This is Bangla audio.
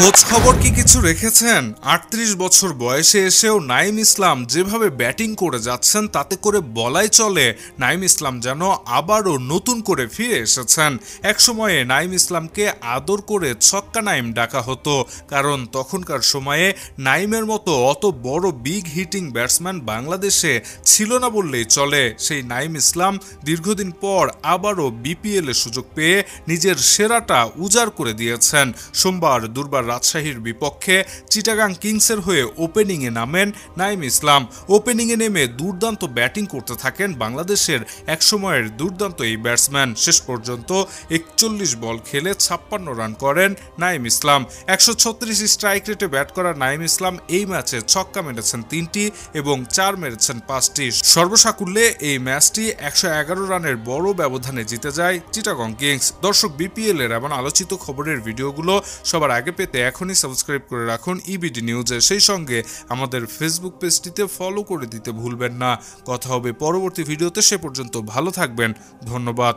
খোঁজ খবর কি কিছু রেখেছেন? ৩৮ বছর বয়সে এসেও নাইম ইসলাম যেভাবে ব্যাটিং করে যাচ্ছেন তাতে করে বলাই চলে নাইম ইসলাম যেন আবারও নতুন করে ফিরে এসেছেন। একসময়ে নাইম ইসলামকে আদর করে ছক্কা নাইম ডাকা হতো, কারণ তখনকার সময়ে নাইমের মতো অত বড় বিগ হিটিং ব্যাটসম্যান বাংলাদেশে ছিল না বললেই চলে। সেই নাইম ইসলাম দীর্ঘদিন পর আবারও বিপিএল এ সুযোগ পেয়ে নিজের সেরাটা উজাড় করে দিয়েছেন। সোমবার দুর্বার রাজশাহীর বিপক্ষে চিটাগাং কিংসের হয়ে ওপেনিংয়ে নামেন নাইম ইসলাম। ওপেনিংয়ে নেমে দুর্দান্ত ব্যাটিং করতে থাকেন বাংলাদেশের একসময়ের দুর্দান্ত এই ব্যাটসম্যান। শেষ পর্যন্ত ৪১ বল খেলে ৫৬ রান করেন নাইম ইসলাম। ১৩৬ স্ট্রাইক রেটে ব্যাট করা নাইম ইসলাম এই ম্যাচে ছক্কা মেরেছেন ৩টি এবং ৪ মেরেছেন ৫টি। সর্বসাকুল্যে এই ম্যাচটি ১১১ রানের বড় ব্যবধানে জিতে যায় চিটাগং কিংস। দর্শক, বিপিএল এর এমন আলোচিত খবরের ভিডিওগুলো সবার আগে পেতে এখনই সাবস্ক্রাইব করে রাখুন ইবিডি নিউজে। সেই সঙ্গে আমাদের ফেসবুক পেজটিতে ফলো করে দিতে ভুলবেন না। কথা হবে পরবর্তী ভিডিওতে, সে পর্যন্ত ভালো থাকবেন। ধন্যবাদ।